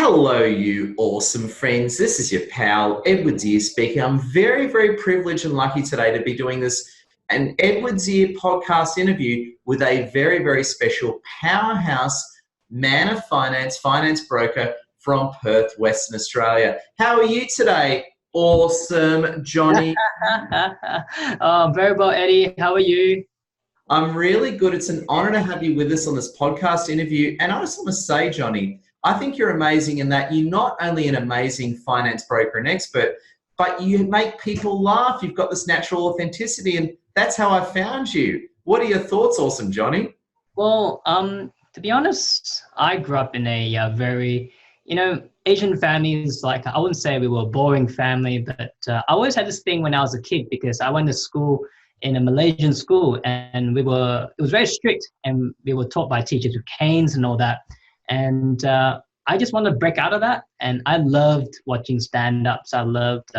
Hello, you awesome friends. This is your pal, Edward's Ear speaking. I'm very, very privileged and lucky today to be doing an Edward's Ear podcast interview with a very, very special powerhouse man of finance broker from Perth, Western Australia. How are you today? Awesome, Jonni. Very well, Eddie. How are you? I'm really good. It's an honor to have you with us on this podcast interview. And I just want to say, Jonni, I think you're amazing in that you're not only an amazing finance broker and expert, but you make people laugh. You've got this natural authenticity, and that's how I found you. What are your thoughts, awesome Jonni? Well, to be honest, I grew up in a very, Asian families. Like, I wouldn't say we were a boring family, but I always had this thing when I was a kid because I went to school in a Malaysian school, and it was very strict, and we were taught by teachers with canes and all that. And I just wanted to break out of that. And I loved watching stand-ups. I loved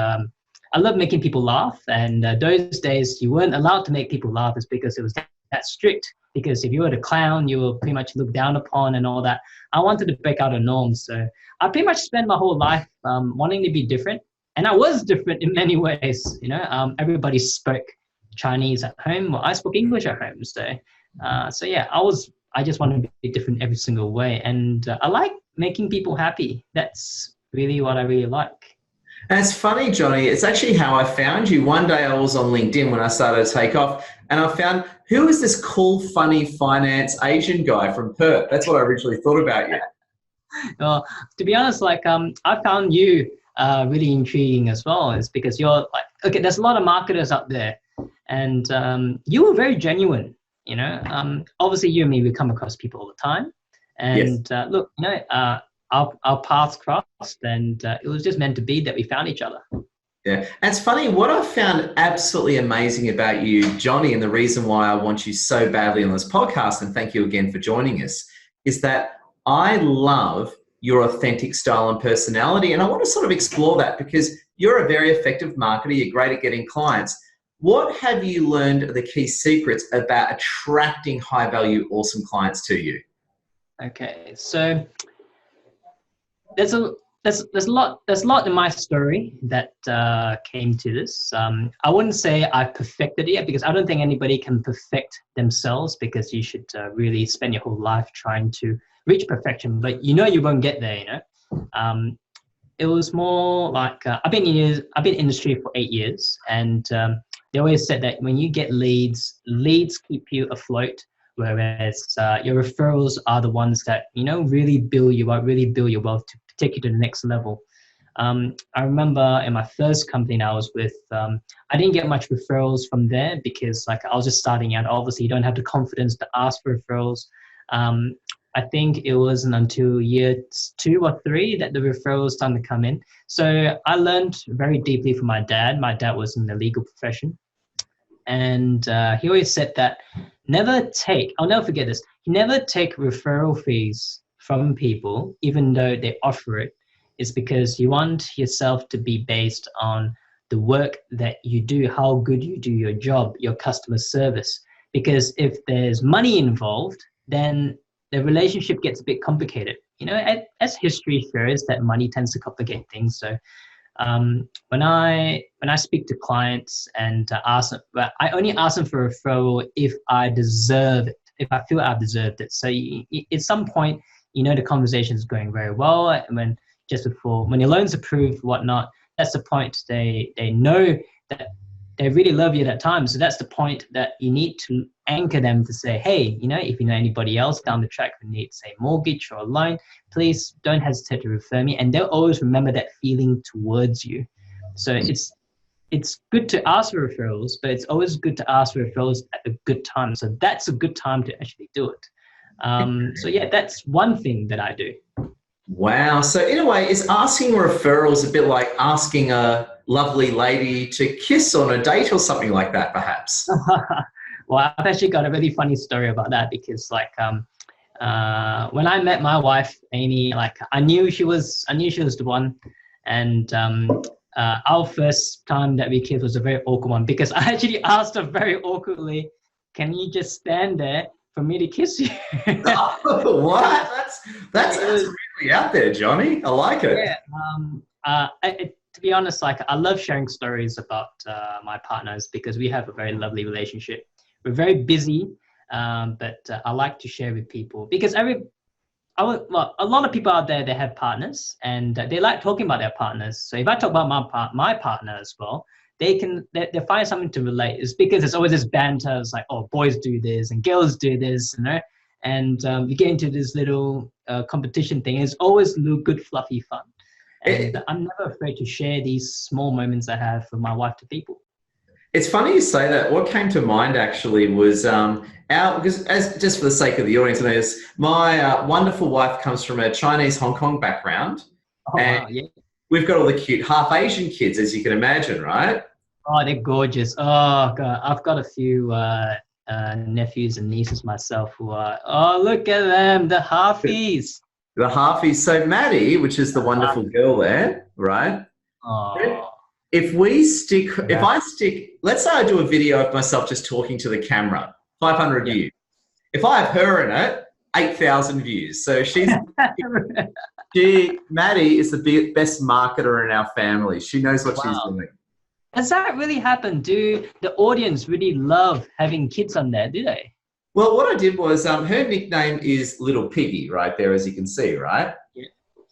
making people laugh. And those days, you weren't allowed to make people laugh is because it was that strict. Because if you were the clown, you were pretty much looked down upon and all that. I wanted to break out of norms. So I pretty much spent my whole life wanting to be different. And I was different in many ways. Everybody spoke Chinese at home. Well, I spoke English at home. So yeah, I just want to be different every single way. And I like making people happy. That's really what I really like. And it's funny, Jonni, it's actually how I found you. One day I was on LinkedIn when I started to take off, and I found, who is this cool, funny finance Asian guy from Perth? That's what I originally thought about you. Well, to be honest, I found you really intriguing as well. It's because you're okay, there's a lot of marketers out there, and you were very genuine. Obviously you and me, we come across people all the time, and yes. Our paths crossed, and it was just meant to be that we found each other. Yeah, and it's funny, what I found absolutely amazing about you, Jonni, and the reason why I want you so badly on this podcast, and thank you again for joining us, is that I love your authentic style and personality, and I want to sort of explore that because you're a very effective marketer, you're great at getting clients. What have you learned are the key secrets about attracting high-value, awesome clients to you? Okay, so there's a lot in my story that came to this. I wouldn't say I perfected it because I don't think anybody can perfect themselves, because you should really spend your whole life trying to reach perfection, but you won't get there. It was more like I've been in industry for 8 years, and they always said that when you get leads keep you afloat, whereas your referrals are the ones that, really build you up, really build your wealth to take you to the next level. I remember in my first company I was with, I didn't get much referrals from there because I was just starting out. Obviously, you don't have the confidence to ask for referrals. I think it wasn't until year 2 or 3 that the referrals started to come in. So I learned very deeply from my dad. My dad was in the legal profession. And he always said that I'll never forget this, never take referral fees from people, even though they offer it. It's because you want yourself to be based on the work that you do, how good you do your job, your customer service. Because if there's money involved, then the relationship gets a bit complicated. As history shows, that money tends to complicate things. So when I speak to clients and ask them, I only ask them for a referral if I deserve it, if I feel I've deserved it. So at some point, the conversation is going very well, and when your loan's approved, whatnot, that's the point they know that they really love you at that time. So that's the point that you need to anchor them to say, hey, if you know anybody else down the track who needs, say, mortgage or a loan, please don't hesitate to refer me. And they'll always remember that feeling towards you. So it's good to ask for referrals, but it's always good to ask for referrals at a good time. So that's a good time to actually do it. So yeah, that's one thing that I do. Wow. So in a way, is asking referrals a bit like asking a lovely lady to kiss on a date or something like that, perhaps? Well, I've actually got a really funny story about that because when I met my wife, Amy, I knew she was the one. And our first time that we kissed was a very awkward one because I actually asked her very awkwardly, can you just stand there for me to kiss you? Oh, what? That's really really out there, Jonni. I like it. Yeah. To be honest, like I love sharing stories about my partners because we have a very lovely relationship. We're very busy, but I like to share with people because well, a lot of people out there, they have partners and they like talking about their partners. So if I talk about my partner as well, they find something to relate. It's because there's always this banter. It's like, oh, boys do this and girls do this, you know. And we get into this little competition thing. It's always little good, fluffy fun. And I'm never afraid to share these small moments I have with my wife to people. It's funny you say that. What came to mind actually was because just for the sake of the audience, my wonderful wife comes from a Chinese Hong Kong background, Oh, and wow, yeah. we've got all the cute half Asian kids, as you can imagine, right? Oh, they're gorgeous. Oh, God. I've got a few nephews and nieces myself who are, oh, look at them, the halfies. The halfies. So Maddie, which is the wonderful girl there, right? Oh, If I stick, let's say I do a video of myself just talking to the camera, 500 yeah. views. If I have her in it, 8,000 views. So Maddie is the best marketer in our family. She knows what she's Wow. doing. Does that really happen? Do the audience really love having kids on there, do they? Well, what I did was her nickname is Little Piggy right there, as you can see, right? Yeah.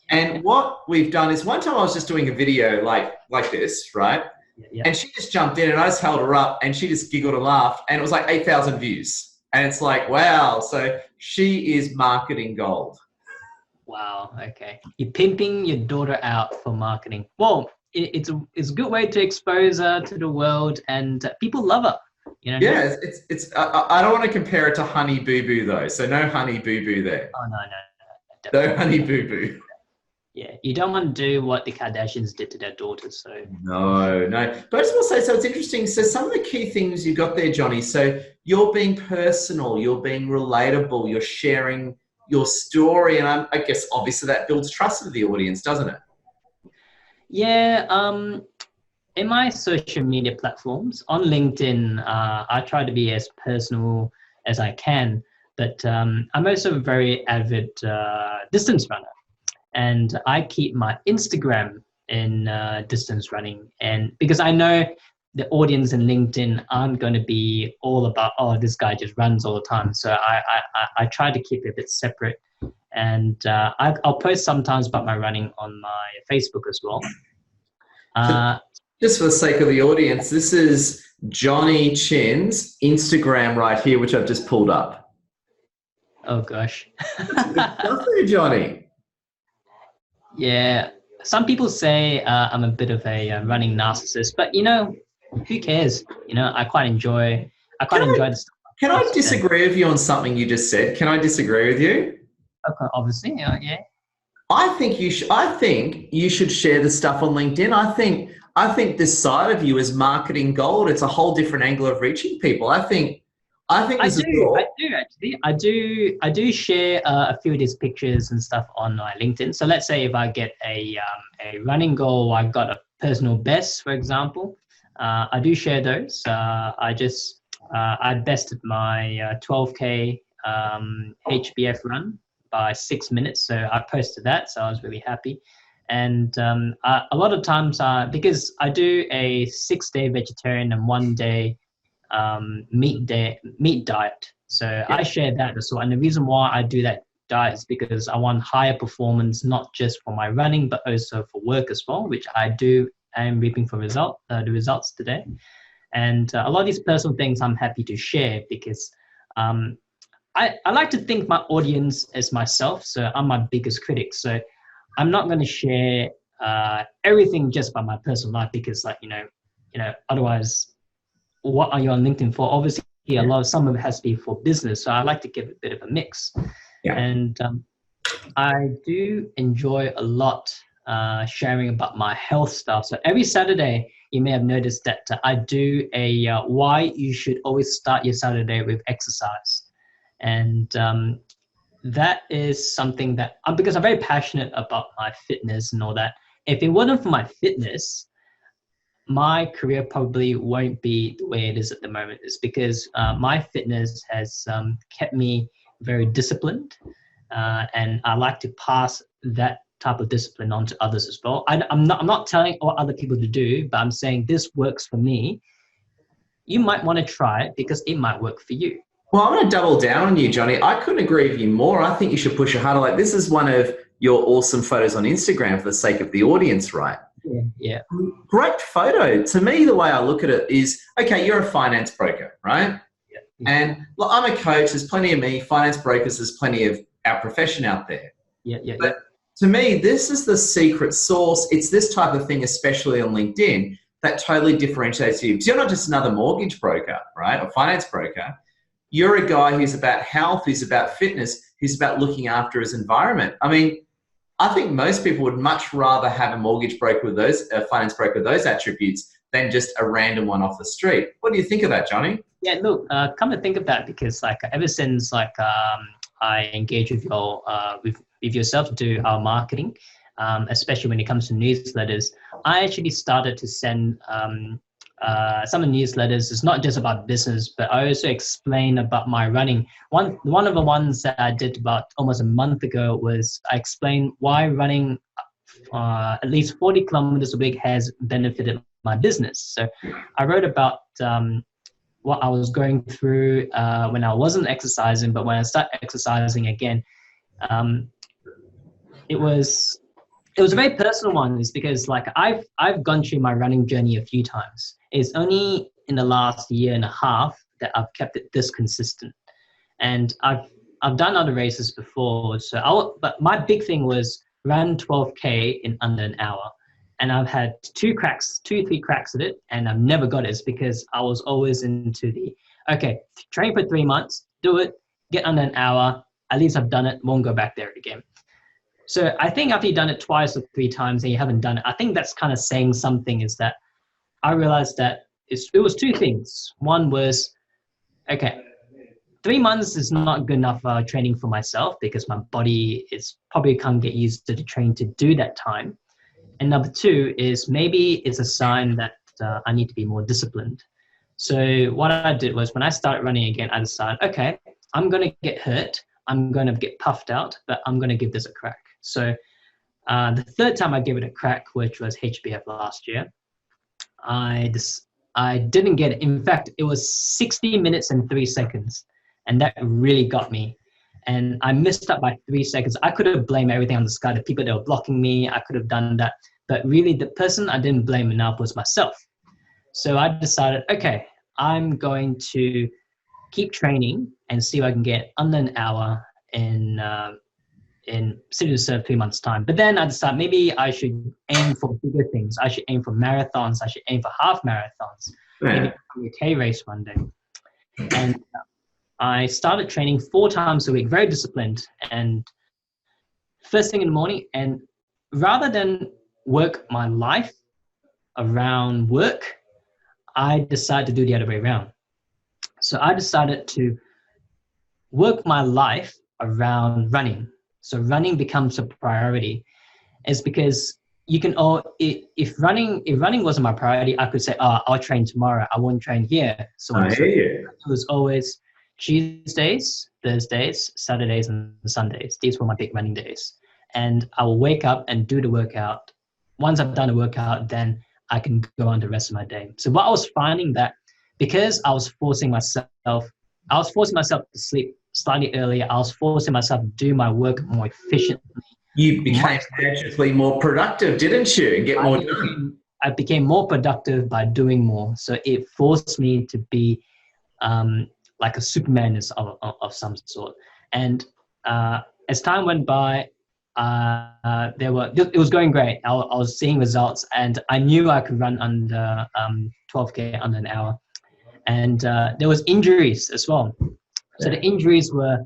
And what we've done is one time I was just doing a video like this, right? Yeah. And she just jumped in and I just held her up and she just giggled and laughed and it was like 8,000 views. And it's like, wow. So she is marketing gold. Wow. Okay. You're pimping your daughter out for marketing. Well, it's a good way to expose her to the world, and people love her. You know. Yeah, it's. I don't want to compare it to Honey Boo Boo though. So no Honey Boo Boo there. Oh no. No Definitely. Honey Boo Boo. Yeah, you don't want to do what the Kardashians did to their daughters. So No. But I just want to say, so it's interesting. So some of the key things you got there, Jonni. So you're being personal, you're being relatable, you're sharing your story, and I guess obviously that builds trust with the audience, doesn't it? yeah, in my social media platforms on LinkedIn, I try to be as personal as I can. But I'm also a very avid distance runner. And I keep my Instagram in distance running, and because I know the audience in LinkedIn aren't going to be all about, oh, this guy just runs all the time. So I try to keep it a bit separate, and I'll post sometimes about my running on my Facebook as well. Just for the sake of the audience, this is Jonni Chin's Instagram right here, which I've just pulled up. Oh gosh. Good stuff there, Jonni. Yeah, some people say I'm a bit of a running narcissist, but who cares? I quite enjoy the stuff. Can I disagree with you on something you just said? Can I disagree with you? Okay, obviously, yeah. I think you should share the stuff on LinkedIn. I think this side of you is marketing gold. It's a whole different angle of reaching people. I do actually. I do share a few of these pictures and stuff on my LinkedIn. So let's say if I get a running goal, I've got a personal best, for example. I do share those. I bested my 12K HBF run by 6 minutes. So I posted that. So I was really happy. And a lot of times, because I do a 6-day vegetarian and 1-day meat diet. So I share that as well. And the reason why I do that diet is because I want higher performance, not just for my running, but also for work as well, which I am reaping for the results today. And a lot of these personal things I'm happy to share because I like to think my audience as myself. So I'm my biggest critic. So I'm not going to share everything just by my personal life because otherwise, what are you on LinkedIn for? Obviously, some of it has to be for business. So I like to give it a bit of a mix. Yeah. And I do enjoy a lot sharing about my health stuff. So every Saturday, you may have noticed that I do a why you should always start your Saturday with exercise. And that is something that because I'm very passionate about my fitness and all that. If it wasn't for my fitness, my career probably won't be the way it is at the moment. It's because my fitness has kept me very disciplined. and I like to pass that type of discipline on to others as well. I'm not telling all other people to do, but I'm saying this works for me. You might want to try it because it might work for you. Well, I'm going to double down on you, Jonni. I couldn't agree with you more. I think you should push it harder. Like, this is one of your awesome photos on Instagram for the sake of the audience, right? Yeah. Great photo. To me, the way I look at it is, okay, you're a finance broker, right? Yeah. And well, I'm a coach. There's plenty of me. Finance brokers, there's plenty of our profession out there. But to me, this is the secret sauce. It's this type of thing, especially on LinkedIn, that totally differentiates you. Because you're not just another mortgage broker, right? Or finance broker. You're a guy who's about health, who's about fitness, who's about looking after his environment. I mean, I think most people would much rather have a mortgage broker with those, a finance broker with those attributes than just a random one off the street. What do you think of that, Jonni? Yeah, look, come to think of that, because like ever since I engage with your with yourself to do our marketing, especially when it comes to newsletters, I actually started to send some of the newsletters. It's not just about business, but I also explain about my running. One of the ones that I did about almost a month ago was I explained why running at least 40 kilometers a week has benefited my business. So I wrote about what I was going through when I wasn't exercising, but when I started exercising again, it was a very personal one. Is because like I've gone through my running journey a few times. It's only in the last year and a half that I've kept it this consistent, and I've done other races before. But my big thing was run 12K in under an hour, and I've had 3 cracks at it, and I've never got it. It's because I was always into the train for 3 months, do it, get under an hour. At least I've done it. Won't go back there again. So I think after you've done it twice or 3 times and you haven't done it, I think that's kind of saying something. Is that I realized that it was 2 things. One was, 3 months is not good enough training for myself because my body is probably can't get used to the training to do that time. And number 2 is maybe it's a sign that I need to be more disciplined. So what I did was when I started running again, I decided, I'm going to get hurt. I'm going to get puffed out, but I'm going to give this a crack. So the 3rd time I gave it a crack, which was HBF last year, I didn't get it. In fact, it was 60 minutes and 3 seconds. And that really got me. And I missed up by 3 seconds. I could have blamed everything on the sky, the people that were blocking me. I could have done that. But really, the person I didn't blame enough was myself. So I decided, I'm going to keep training and see if I can get under an hour in City to Serve 3 months' time. But then I decided maybe I should aim for bigger things. I should aim for marathons. I should aim for half marathons. Maybe a K race one day. And I started training 4 times a week, very disciplined, and first thing in the morning. And rather than work my life around work, I decided to do the other way around. So I decided to work my life around running. So running becomes a priority. It's because you can if running wasn't my priority, I could say, I'll train tomorrow. I won't train here. So it was always Tuesdays, Thursdays, Saturdays, and Sundays. These were my big running days. And I will wake up and do the workout. Once I've done the workout, then I can go on the rest of my day. So what I was finding that because I was forcing myself to sleep slightly earlier. I was forcing myself to do my work more efficiently. You became magically more productive, didn't you? And get more done. I became more productive by doing more. So it forced me to be like a Superman of some sort. And as time went by, it was going great. I was seeing results, and I knew I could run under 12K under an hour. And there was injuries as well. So the injuries were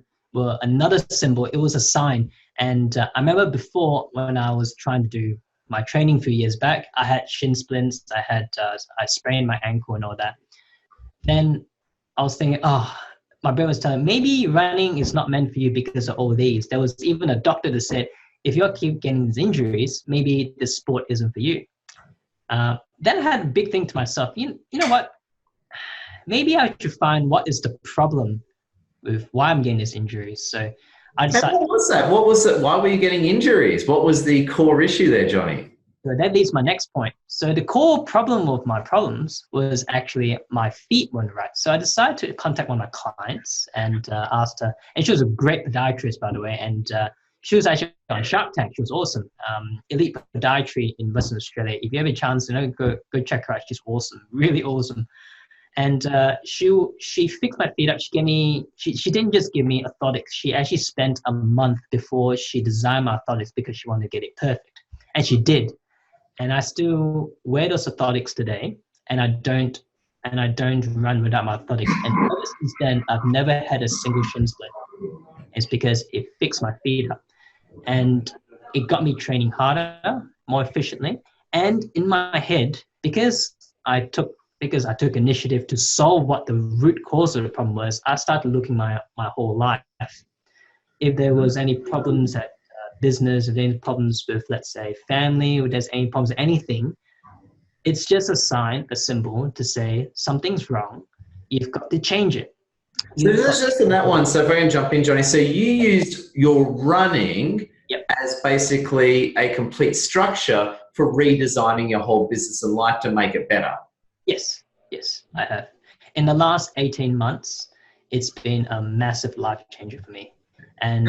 another symbol. It was a sign. And I remember before when I was trying to do my training a few years back, I had shin splints. I sprained my ankle and all that. Then I was thinking, my brain was telling me, maybe running is not meant for you because of all these. There was even a doctor that said, if you keep getting these injuries, maybe this sport isn't for you. Then I had a big thing to myself, you know what? Maybe I should find what is the problem with why I'm getting these injuries. So I And decided. what was that? What was it? Why were you getting injuries? What was the core issue there, Jonni? So that leads my next point. So the core problem of my problems was actually my feet weren't right. So I decided to contact one of my clients and asked her, and she was a great podiatrist, by the way, and she was actually on Shark Tank. She was awesome. Elite podiatry in Western Australia. If you have a chance, go check her out. She's awesome, really awesome. And she fixed my feet up. She gave me, she didn't just give me orthotics. She actually spent a month before she designed my orthotics because she wanted to get it perfect, and she did. And I still wear those orthotics today, and I don't run without my orthotics. And ever since then, I've never had a single shin split. It's because it fixed my feet up, and it got me training harder, more efficiently, and in my head because I took initiative to solve what the root cause of the problem was. I started looking my whole life. If there was any problems at business, if there's any problems with, let's say, family, if there's any problems with anything, it's just a sign, a symbol to say something's wrong. You've got to change it. So this is just in that one. So if I can jump in, Jonni. So you used your running Yep. as basically a complete structure for redesigning your whole business and life to make it better. Yes, I have. In the last 18 months, it's been a massive life changer for me. And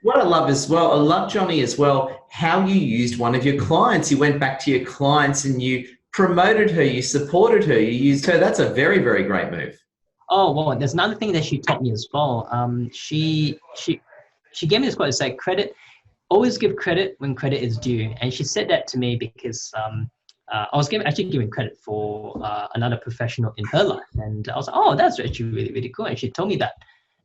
what I love as well, I love, Jonni, as well, how you used one of your clients. You went back to your clients and you promoted her, you supported her, you used her. That's a very, very great move. oh well, there's another thing that she taught me as well. She gave me this quote. It's like credit. Always give credit when credit is due. And she said that to me because I was actually giving credit for another professional in her life. And I was like, oh, that's actually really, really cool. And she told me that.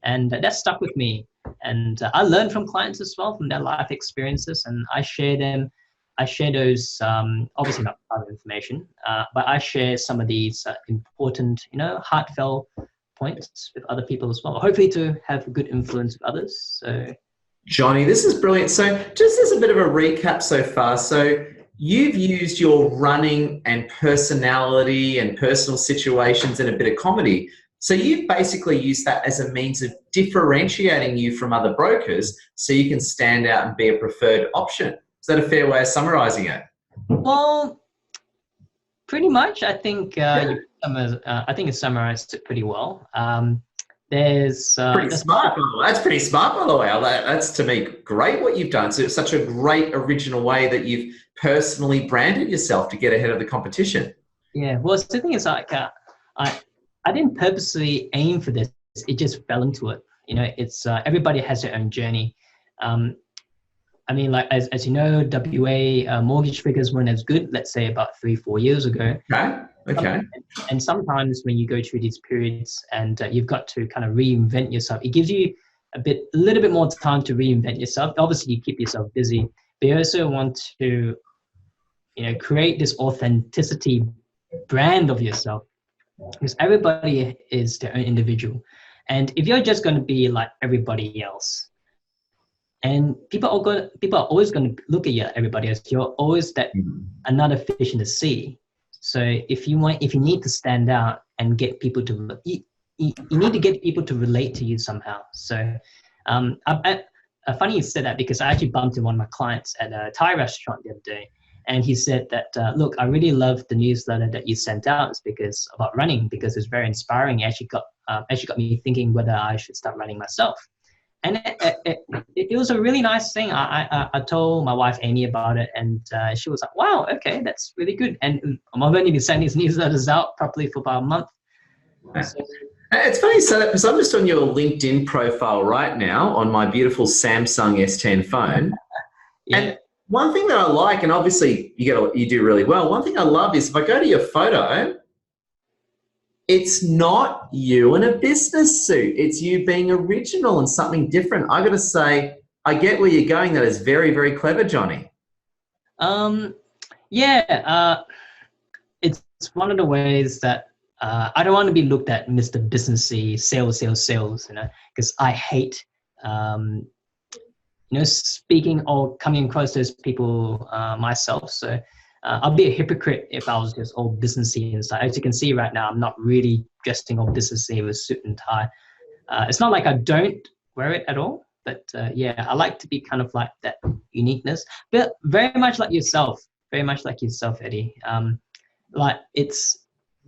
And that stuck with me. And I learned from clients as well, from their life experiences. And I share them. I share those, obviously not private information, but I share some of these important, heartfelt points with other people as well, hopefully to have a good influence with others. So, Jonni, this is brilliant. So just as a bit of a recap so far, so you've used your running and personality and personal situations and a bit of comedy. So you've basically used that as a means of differentiating you from other brokers so you can stand out and be a preferred option. Is that a fair way of summarising it? well, pretty much. I think I think it summarized it pretty well. There's Pretty smart, by the way. That's pretty smart, by the way. That's, to me, great what you've done. So it's such a great original way that you've personally branded yourself to get ahead of the competition. Yeah. Well, the thing is, like, I didn't purposely aim for this. It just fell into it. It's everybody has their own journey. I mean, like as you know, WA mortgage figures weren't as good, let's say about 3-4 years ago. Okay. And sometimes when you go through these periods and you've got to kind of reinvent yourself, it gives you a little bit more time to reinvent yourself. Obviously, you keep yourself busy, but you also want to, create this authenticity brand of yourself, because everybody is their own individual. And if you're just going to be like everybody else, and people are always going to look at you, everybody else. You're always that another fish in the sea. So if you need to stand out and get people to, you need to get people to relate to you somehow. So, funny you said that, because I actually bumped into one of my clients at a Thai restaurant the other day, and he said that, look, I really love the newsletter that you sent out. It's because about running, because it's very inspiring. It actually got me thinking whether I should start running myself. And it was a really nice thing. I told my wife Amy about it, and she was like, "Wow, okay, that's really good." And I've only been sending these newsletters out properly for about a month. So, it's funny you say that, because I'm just on your LinkedIn profile right now on my beautiful Samsung S10 phone. yeah. And one thing that I like, and obviously you do really well, one thing I love is if I go to your photo, it's not you in a business suit. It's you being original and something different. I got to say, I get where you're going. That is very, very clever, Jonni. It's one of the ways that I don't want to be looked at Mr. Businessy, sales, because I hate, speaking or coming across those people myself. So I'll be a hypocrite if I was just all businessy inside. As you can see right now, I'm not really dressing all businessy with suit and tie. It's not like I don't wear it at all, But yeah, I like to be kind of like that uniqueness, but very much like yourself, Eddie. Like it's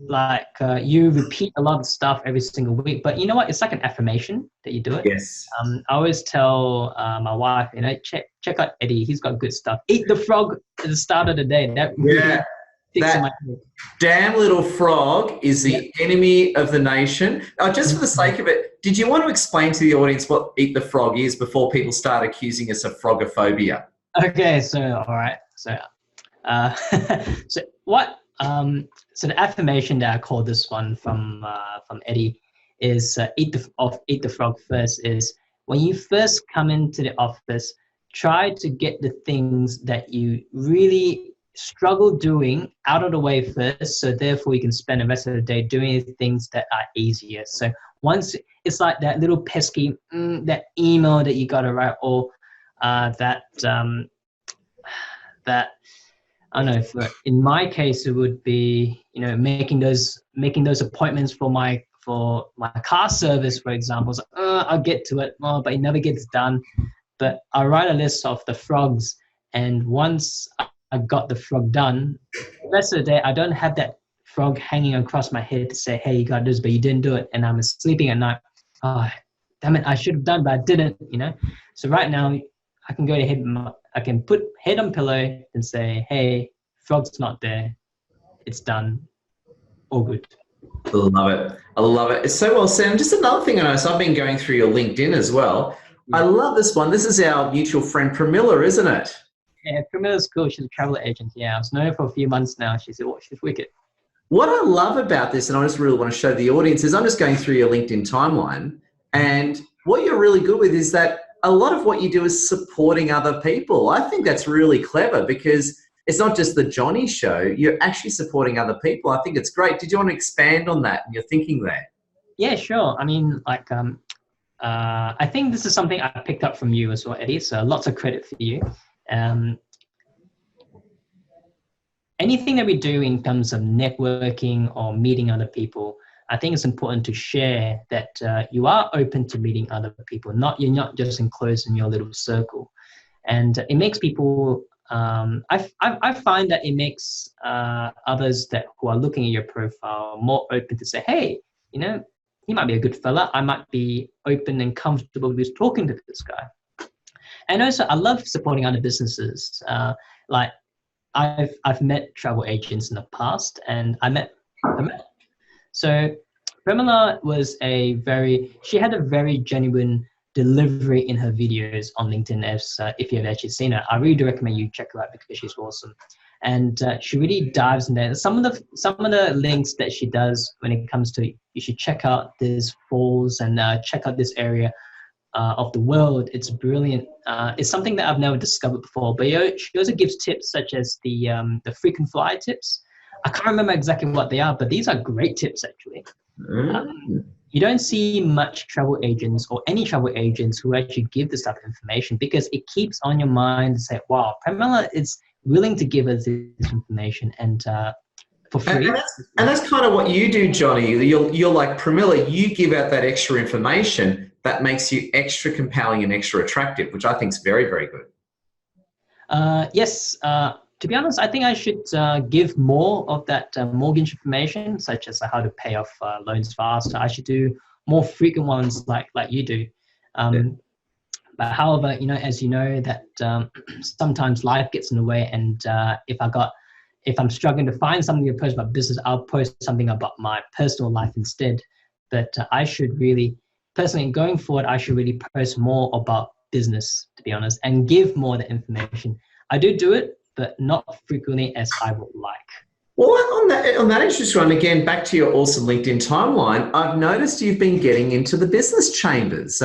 like you repeat a lot of stuff every single week, but you know what? It's like an affirmation that you do it. Yes. I always tell my wife, you know, check out Eddie. He's got good stuff. Eat the frog at the start of the day. That really sticks in my head. Damn little frog is the enemy of the nation. Just for the sake of it, did you want to explain to the audience what eat the frog is before people start accusing us of frogophobia? Okay, so all right, so so what? So the affirmation that I call this one from Eddie is eat the frog first. Is when you first come into the office, try to get the things that you really struggle doing out of the way first, so therefore you can spend the rest of the day doing things that are easier. So once it's like that little pesky that email that you gotta write, or that I don't know. In my case, it would be, you know, making those appointments for my car service, for example. So, I'll get to it, but it never gets done. But I write a list of the frogs, and once I got the frog done, the rest of the day I don't have that frog hanging across my head to say, "Hey, you got this, but you didn't do it," and I'm sleeping at night. Oh, damn it! I should have done, but I didn't. You know. So right now, I can go ahead. I can put head on pillow and say, "Hey, frog's not there. It's done. All good." I love it. I love it. It's so well said. And just another thing I noticed, I've been going through your LinkedIn as well. I love this one. This is our mutual friend Pramila, isn't it? Yeah, Pramila's cool. She's a travel agent. Yeah, I've known her for a few months now. She's wicked. What I love about this, and I just really want to show the audience, is I'm just going through your LinkedIn timeline, and what you're really good with is that a lot of what you do is supporting other people. I think that's really clever because it's not just the Jonni show, you're actually supporting other people. I think it's great. Did you want to expand on that and your thinking there? Yeah, sure. I mean, like, I think this is something I picked up from you as well, Eddie. So lots of credit for you. Anything that we do in terms of networking or meeting other people, I think it's important to share that you are open to meeting other people. You're not just enclosed in your little circle, and it makes people. I find that it makes others who are looking at your profile more open to say, "Hey, you know, he might be a good fella. I might be open and comfortable with talking to this guy." And also, I love supporting other businesses. Like I've met travel agents in the past, and I met. So Pramila she had a very genuine delivery in her videos on LinkedIn. If you've actually seen her, I really do recommend you check her out because she's awesome. And she really dives in there. Some of the links that she does when it comes to, you should check out this falls and check out this area of the world. It's brilliant. It's something that I've never discovered before. But she also gives tips such as the frequent flyer tips. I can't remember exactly what they are, but these are great tips actually. You don't see much travel agents or any travel agents who actually give this type of information because it keeps on your mind and say, wow, Pramila is willing to give us this information and for free. And that's kind of what you do, Jonni. You're like Pramila, you give out that extra information that makes you extra compelling and extra attractive, which I think is very, very good. Yes. To be honest, I think I should give more of that mortgage information, such as how to pay off loans faster. I should do more frequent ones like you do. But however, you know, as you know, that sometimes life gets in the way, and if I'm struggling to find something to post about business, I'll post something about my personal life instead. But I should really, personally, going forward, I should really post more about business, to be honest, and give more of the information. I do it, but not frequently as I would like. Well, on that interesting one, again, back to your awesome LinkedIn timeline, I've noticed you've been getting into the business chambers.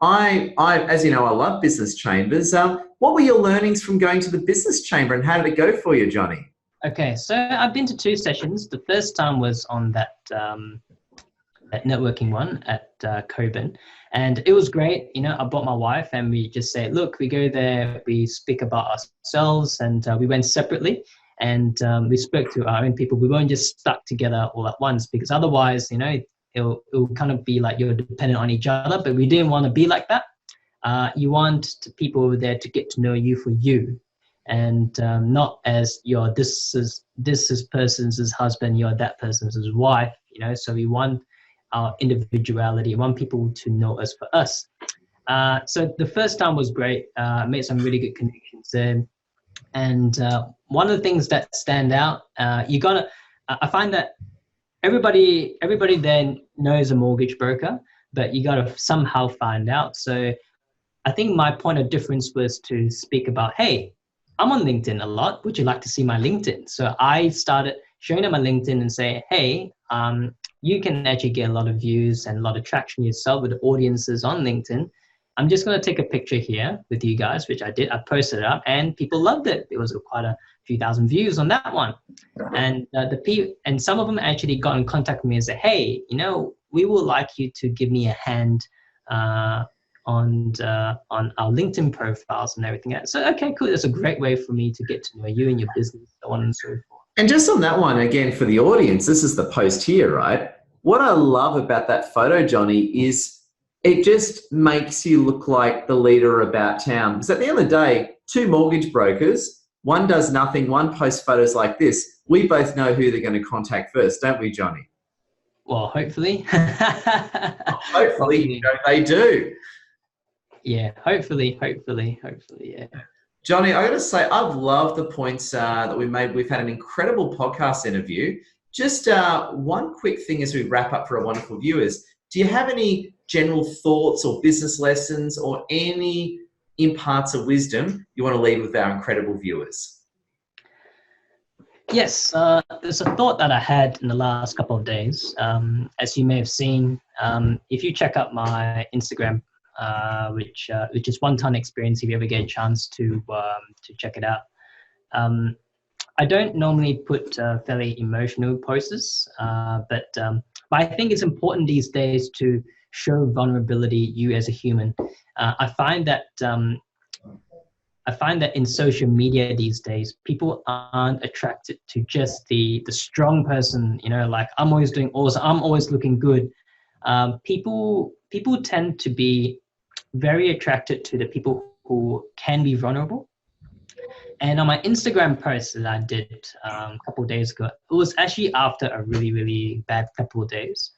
I, as you know, I love business chambers. What were your learnings from going to the business chamber, and how did it go for you, Jonni? Okay, so I've been to 2 sessions. The first time was on that networking one at Coburn, and it was great. You know, I brought my wife, and we just say, look, we go there, we speak about ourselves, and we went separately, and we spoke to our own people. We weren't just stuck together all at once, because otherwise, you know, it'll kind of be like you're dependent on each other, but we didn't want to be like that. You want people over there to get to know you for you, and not as this is person's husband, you're that person's wife. So we want our individuality. We want people to know us for us. So the first time was great. Made some really good connections there. And one of the things that stand out, I find that everybody then knows a mortgage broker, but you gotta somehow find out. So I think my point of difference was to speak about, hey, I'm on LinkedIn a lot. Would you like to see my LinkedIn? So I started showing them my LinkedIn and say, hey, you can actually get a lot of views and a lot of traction yourself with audiences on LinkedIn. I'm just going to take a picture here with you guys, which I did. I posted it up and people loved it. It was quite a few thousand views on that one. And and some of them actually got in contact with me and said, hey, we would like you to give me a hand on our LinkedIn profiles and everything else. So, okay, cool. That's a great way for me to get to know you and your business, so on and so forth. And just on that one, again, for the audience, this is the post here, right? What I love about that photo, Jonni, is it just makes you look like the leader about town. Because at the end of the day, two mortgage brokers, one does nothing, one posts photos like this. We both know who they're going to contact first, don't we, Jonni? Well, hopefully. Hopefully, they do. Yeah, hopefully, yeah. Jonni, I got to say, I've loved the points that we made. We've had an incredible podcast interview. Just one quick thing as we wrap up for our wonderful viewers. Do you have any general thoughts or business lessons or any imparts of wisdom you want to leave with our incredible viewers? Yes, there's a thought that I had in the last couple of days. As you may have seen, if you check out my Instagram, which is One Ton Experience, if you ever get a chance to check it out. I don't normally put fairly emotional posts, but I think it's important these days to show vulnerability, you as a human. I find that in social media these days, people aren't attracted to just the strong person, like I'm always doing awesome, I'm always looking good. People tend to be very attracted to the people who can be vulnerable. And on my Instagram post that I did a couple of days ago, it was actually after a really, really bad couple of days.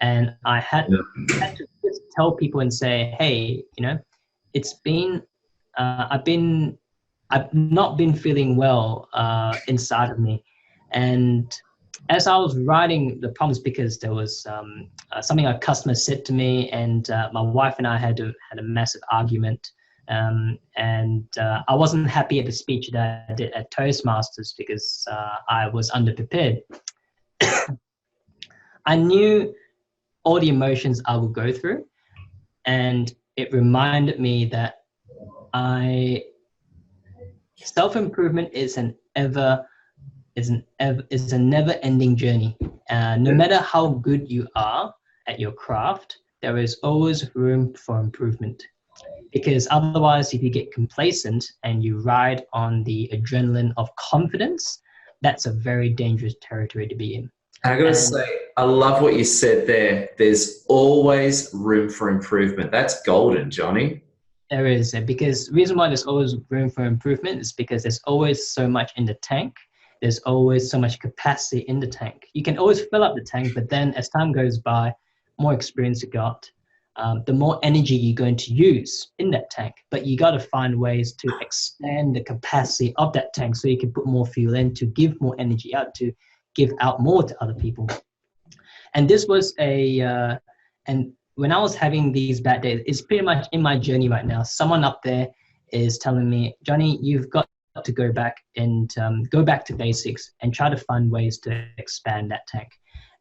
And I had to just tell people and say, hey, it's been, I've not been feeling well inside of me. And as I was writing the prompts, because there was something a customer said to me, and my wife and I had a massive argument. And I wasn't happy at the speech that I did at Toastmasters because I was underprepared. I knew all the emotions I would go through, and it reminded me that self-improvement is a never-ending journey. No matter how good you are at your craft, there is always room for improvement. Because otherwise, if you get complacent and you ride on the adrenaline of confidence, that's a very dangerous territory to be in. And I got to say, I love what you said there. There's always room for improvement. That's golden, Jonni. There is, because the reason why there's always room for improvement is because there's always so much in the tank. There's always so much capacity in the tank. You can always fill up the tank, but then as time goes by, more experience you got, the more energy you're going to use in that tank. But you got to find ways to expand the capacity of that tank so you can put more fuel in to give more energy out, to give out more to other people. And this was and when I was having these bad days, it's pretty much in my journey right now. Someone up there is telling me, Jonni, you've got to go back and go back to basics and try to find ways to expand that tank.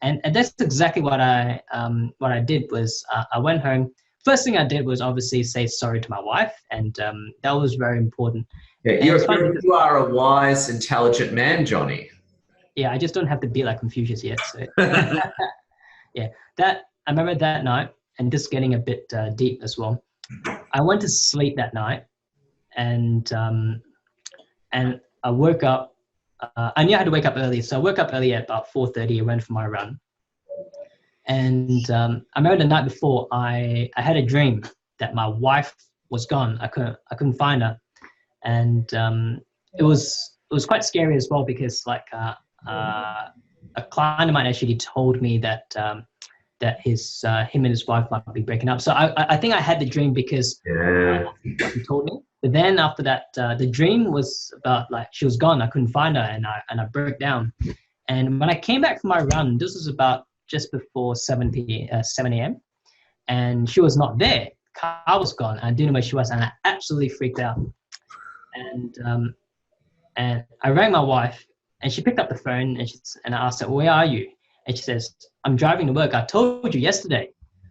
And that's exactly what I did was I went home. First thing I did was obviously say sorry to my wife, and that was very important. Yeah, you are a wise, intelligent man, Jonni. Yeah, I just don't have to be like Confucius yet. So. Yeah, I remember that night, and this getting a bit deep as well. I went to sleep that night, and I woke up. I knew I had to wake up early, so I woke up early at about 4:30. I went for my run, and I remember the night before, I had a dream that my wife was gone. I couldn't find her, and it was quite scary as well, because like a client of mine actually told me that that him and his wife might be breaking up. So I think I had the dream because what he told me. But then after that, the dream was about like she was gone. I couldn't find her, and I broke down. And when I came back from my run, this was about just before 7 a.m. and she was not there. Car was gone. I didn't know where she was, and I absolutely freaked out. And I rang my wife, and she picked up the phone, and I asked her, "Where are you?" And she says, "I'm driving to work. I told you yesterday."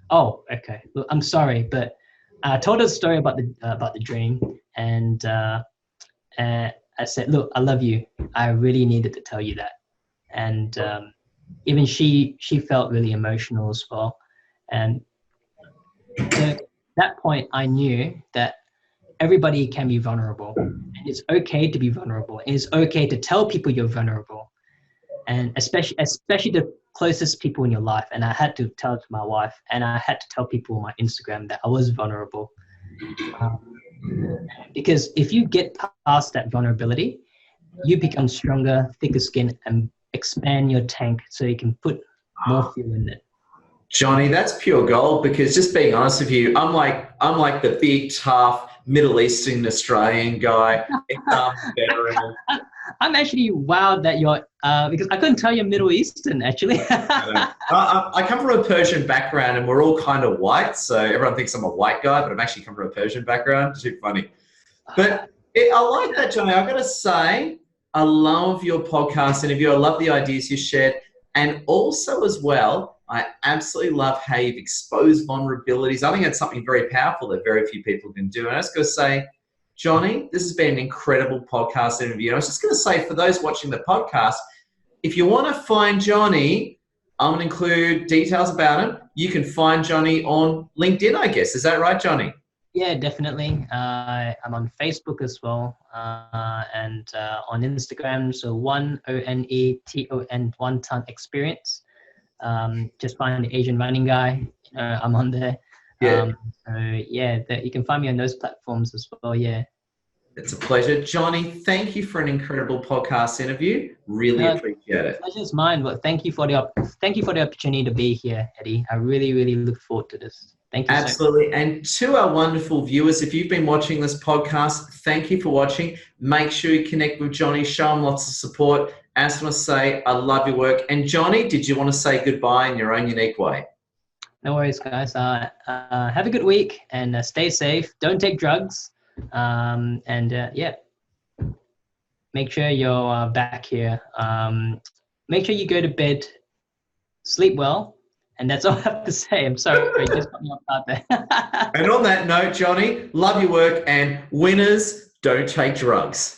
Oh, okay. Well, I'm sorry, but I told her the story about the dream, and I said, "Look, I love you. I really needed to tell you that." And even she felt really emotional as well. And at that point, I knew that everybody can be vulnerable, and it's okay to be vulnerable, and it's okay to tell people you're vulnerable, and especially the closest people in your life. And I had to tell it to my wife, and I had to tell people on my Instagram that I was vulnerable, because if you get past that vulnerability, you become stronger, thicker skin, and expand your tank so you can put more fuel in it. Jonni, that's pure gold, because just being honest with you, I'm like the big, tough, Middle Eastern Australian guy. Veteran. I'm actually wowed that you're, because I couldn't tell you're Middle Eastern, actually. I come from a Persian background, and we're all kind of white, so everyone thinks I'm a white guy, but I'm actually come from a Persian background. Too funny. But I like that, Jonni. I've got to say, I love your podcast interview. I love the ideas you shared. And also as well, I absolutely love how you've exposed vulnerabilities. I think that's something very powerful that very few people can do. And I was going to say, Jonni, this has been an incredible podcast interview. And I was just going to say, for those watching the podcast, if you want to find Jonni, I'm going to include details about him. You can find Jonni on LinkedIn, I guess. Is that right, Jonni? Yeah, definitely. I'm on Facebook as well, and on Instagram. So ONETON, One Ton Experience. Just find the Asian running guy. I'm on there. Yeah. So yeah, you can find me on those platforms as well. Yeah. It's a pleasure. Jonni, thank you for an incredible podcast interview. Really appreciate it. Pleasure's mine. But thank you for the opportunity to be here, Eddie. I really, really look forward to this. Thank you. Absolutely. So much. And to our wonderful viewers, if you've been watching this podcast, thank you for watching. Make sure you connect with Jonni. Show him lots of support. I just want to say, I love your work. And Jonni, did you want to say goodbye in your own unique way? No worries, guys. Have a good week, and stay safe. Don't take drugs. Yeah, make sure you're back here. Make sure you go to bed, sleep well, and that's all I have to say. I'm sorry, just got me off guard there. And on that note, Jonni, love your work, and winners don't take drugs.